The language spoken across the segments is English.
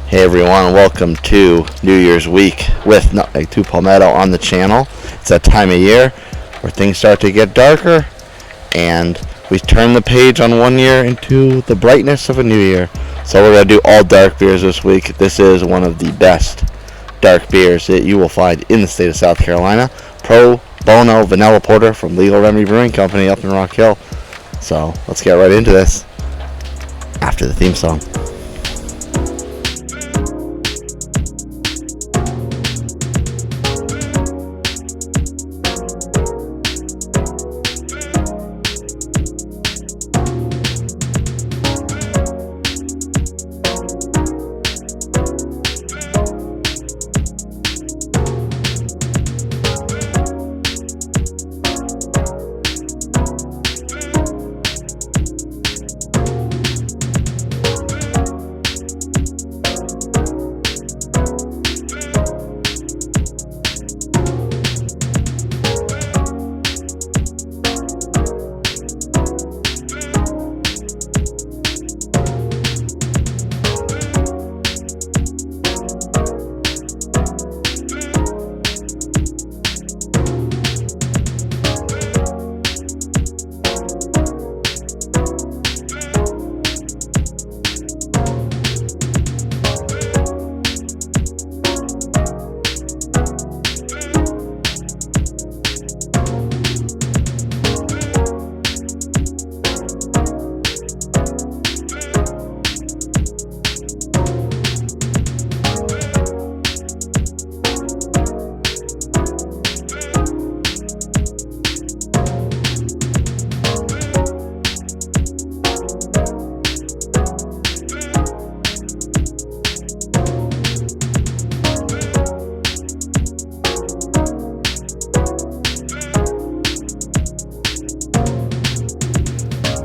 Hey everyone, welcome to New Year's week with Nutmeg 2 Palmetto on the channel. It's that time of year where things start to get darker and we turn the page on one year into the brightness of a new year. So we're going to do all dark beers this week. This is one of the best dark beers that you will find in the state of South Carolina. Pro Bono Vanilla Porter from Legal Remedy Brewing Company up in Rock Hill. So let's get right into this after the theme song.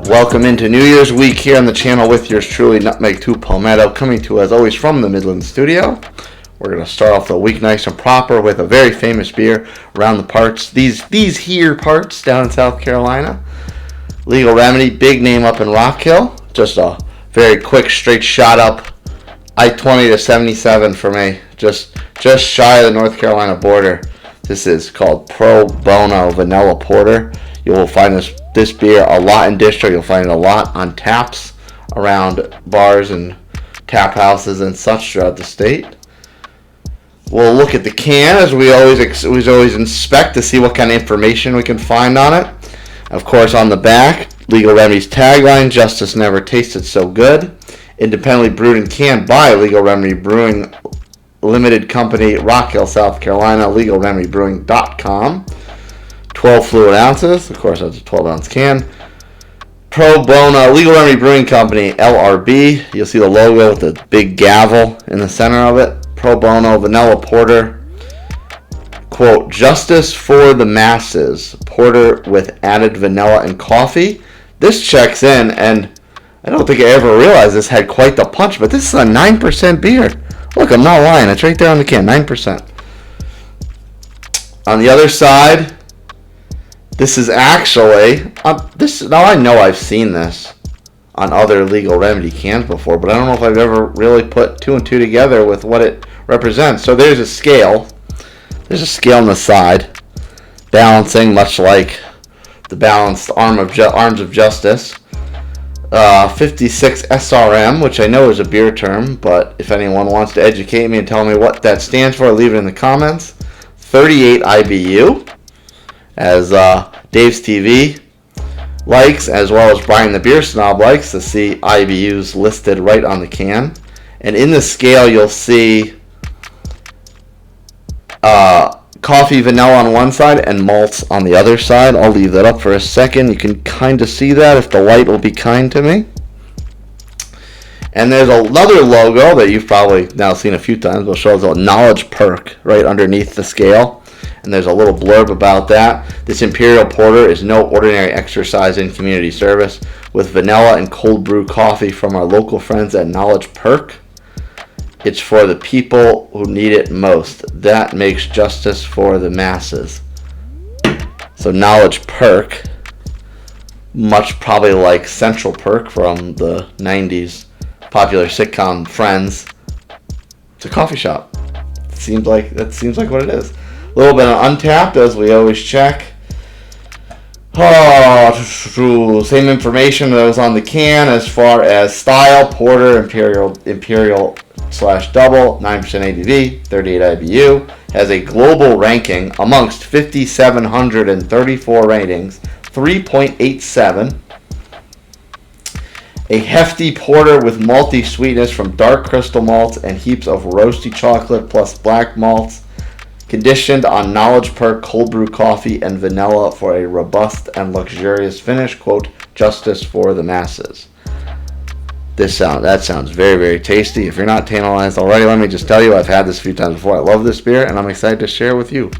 Welcome into New Year's week here on the channel with yours truly, Nutmeg 2 Palmetto, coming to as always from the Midland studio. We're going to start off the week nice and proper with a very famous beer around the parts, these here parts down in South Carolina. Legal Remedy, big name up in Rock Hill. Just a very quick straight shot up I-20 to 77 for me, just shy of the North Carolina border. This is called Pro Bono Vanilla Porter. You will find this beer a lot in distro. You'll find it a lot on taps around bars and tap houses and such throughout the state. We'll look at the can as we always inspect to see what kind of information we can find on it. Of course, on the back, Legal Remedy's tagline, "Justice never tasted so good." Independently brewed and canned by Legal Remedy Brewing Limited Company, Rock Hill, South Carolina, legalremedybrewing.com. 12 fluid ounces. Of course, that's a 12-ounce can. Pro Bono, Legal Remedy Brewing Company, LRB. You'll see the logo with the big gavel in the center of it. Pro Bono Vanilla Porter. Quote, "Justice for the masses. Porter with added vanilla and coffee." This checks in, and I don't think I ever realized this had quite the punch, but this is a 9% beer. Look, I'm not lying. It's right there on the can, 9%. On the other side, this is actually, now I know I've seen this on other Legal Remedy cans before, but I don't know if I've ever really put two and two together with what it represents. So there's a scale. There's a scale on the side, balancing much like the balanced arms of justice. 56 SRM, which I know is a beer term, but if anyone wants to educate me and tell me what that stands for, leave it in the comments. 38 IBU, as Dave's TV likes, as well as Brian the Beer Snob likes to see IBUs listed right on the can. And in the scale, you'll see coffee, vanilla on one side and malts on the other side. I'll leave that up for a second. You can kind of see that if the light will be kind to me. And there's another logo that you've probably now seen a few times. We'll show the Knowledge Perk right underneath the scale. And there's a little blurb about that. This Imperial Porter is no ordinary exercise in community service, with vanilla and cold brew coffee from our local friends at Knowledge Perk. It's for the people who need it most. That makes justice for the masses. So Knowledge Perk, much probably like Central Perk from the 90s popular sitcom Friends, It's a coffee shop. That seems like what it is. A little bit of Untapped, as we always check. Oh, same information that was on the can as far as style. Porter, Imperial /double, 9% ABV, 38 IBU. Has a global ranking amongst 5,734 ratings, 3.87. A hefty porter with malty sweetness from dark crystal malts and heaps of roasty chocolate plus black malts. Conditioned on Knowledge Perk cold brew coffee and vanilla for a robust and luxurious finish. Quote, justice for the masses. That sounds very, very tasty. If you're not tantalized already, let me just tell you, I've had this a few times before. I love this beer, and I'm excited to share it with you.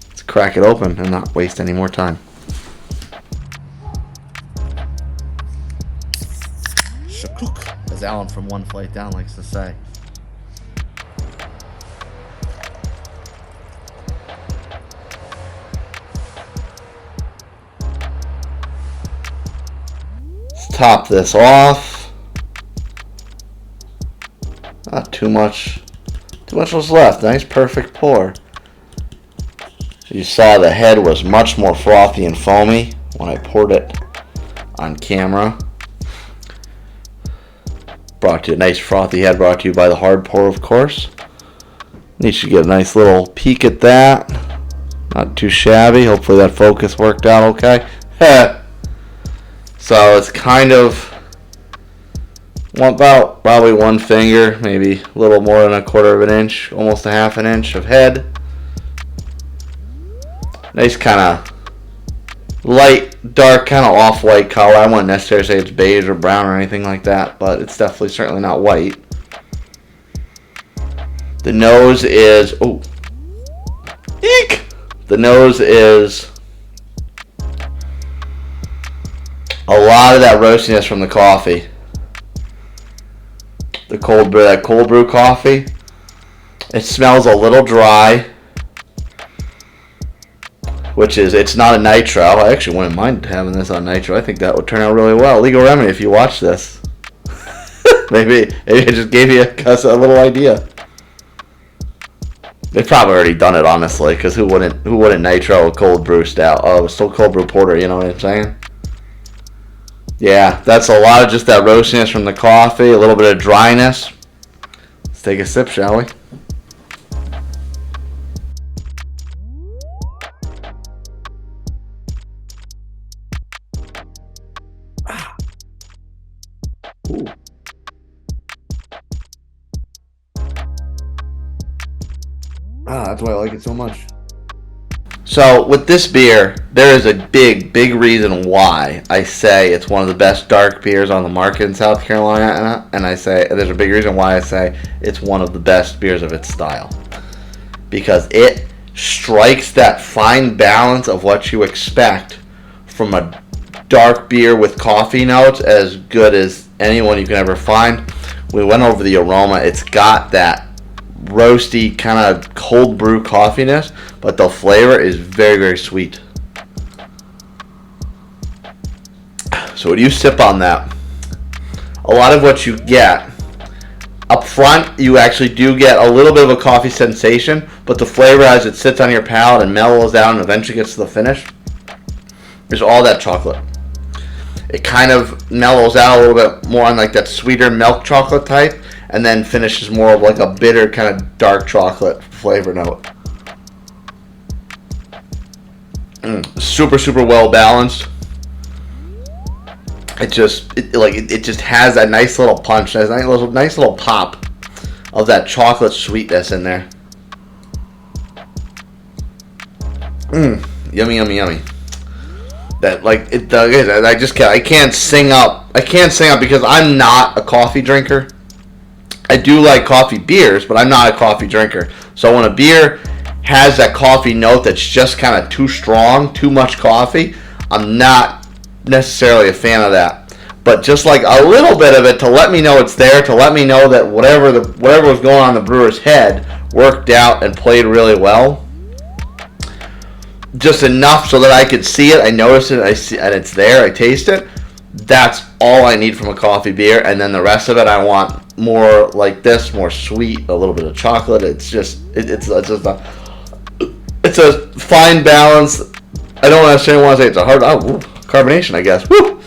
Let's crack it open and not waste any more time. Shakuk, as Alan from One Flight Down likes to say. Top this off. Not too much was left. Nice perfect pour. You saw the head was much more frothy and foamy when I poured it on camera. Brought to you a nice frothy head, brought to you by the hard pour, of course. You should get a nice little peek at that. Not too shabby. Hopefully that focus worked out okay. So it's kind of about probably one finger, maybe a little more than a quarter of an inch, almost a half an inch of head. Nice kind of light, dark, kind of off-white color. I wouldn't necessarily say it's beige or brown or anything like that, but it's definitely certainly not white. The nose is, oh, eek! The nose is a lot of that roastiness from the coffee. That cold brew coffee. It smells a little dry, which is, it's not a nitro. I actually wouldn't mind having this on nitro. I think that would turn out really well. Legal Remedy, if you watch this. maybe I just gave you a little idea. They've probably already done it, honestly, because who wouldn't nitro a cold brew stout? Oh, it's still cold brew porter, you know what I'm saying? Yeah, that's a lot of just that roastiness from the coffee, a little bit of dryness. Let's take a sip, shall we? Ooh. That's why I like it so much. So with this beer, there is a big reason why I say it's one of the best dark beers on the market in South Carolina, and I say there's a big reason why I say it's one of the best beers of its style, because it strikes that fine balance of what you expect from a dark beer with coffee notes as good as anyone you can ever find. We went over the aroma. It's got that roasty kind of cold brew coffeeness, but the flavor is very, very sweet. So when you sip on that, a lot of what you get up front, you actually do get a little bit of a coffee sensation, but the flavor as it sits on your palate and mellows down and eventually gets to the finish, there's all that chocolate. It kind of mellows out a little bit more on like that sweeter milk chocolate type, and then finishes more of like a bitter kind of dark chocolate flavor note. Super, super well balanced. It just has that nice little punch, nice little pop of that chocolate sweetness in there. Yummy, yummy, yummy. That I can't sing up because I'm not a coffee drinker. I do like coffee beers, but I'm not a coffee drinker. So when a beer has that coffee note that's just kind of too strong, too much coffee, I'm not necessarily a fan of that. But just like a little bit of it to let me know it's there, to let me know that whatever was going on in the brewer's head worked out and played really well. Just enough so that I could see it, I notice it, I see, and it's there, I taste it. That's all I need from a coffee beer, and then the rest of it I want more like this, more sweet, a little bit of chocolate. It's just it's a fine balance. I don't necessarily want to say it's a hard carbonation, I guess. Woo!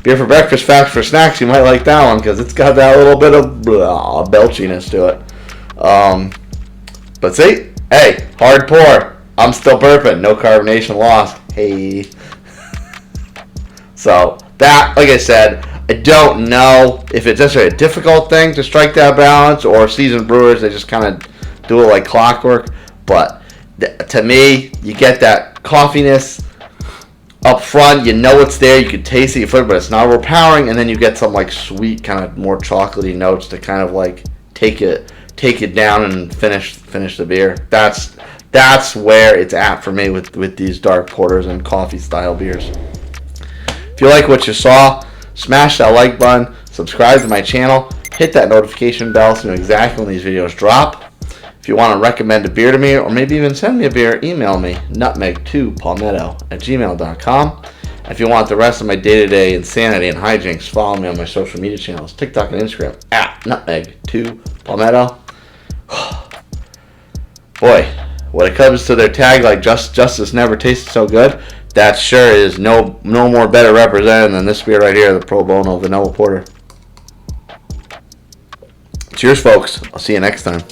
Beer for breakfast, fast for snacks. You might like that one because it's got that little bit of belchiness to it. But see, hey, hard pour. I'm still burping. No carbonation lost. Hey. So that, like I said, I don't know if it's just a difficult thing to strike that balance, or seasoned brewers, they just kind of do it like clockwork. But to me, you get that coffeeness up front. You know it's there. You can taste it, but it's not overpowering. And then you get some like sweet, kind of more chocolatey notes to kind of like take it down and finish the beer. That's where it's at for me with these dark porters and coffee style beers. If you like what you saw, smash that like button, subscribe to my channel, hit that notification bell so you know exactly when these videos drop. If you want to recommend a beer to me, or maybe even send me a beer, email me, nutmeg2palmetto@gmail.com. And if you want the rest of my day-to-day insanity and hijinks, follow me on my social media channels, TikTok and Instagram, @nutmeg2palmetto. Boy, when it comes to their tag, like justice never tasted so good, that sure is no more better represented than this beer right here, the Pro Bono Vanilla Porter. Cheers, folks. I'll see you next time.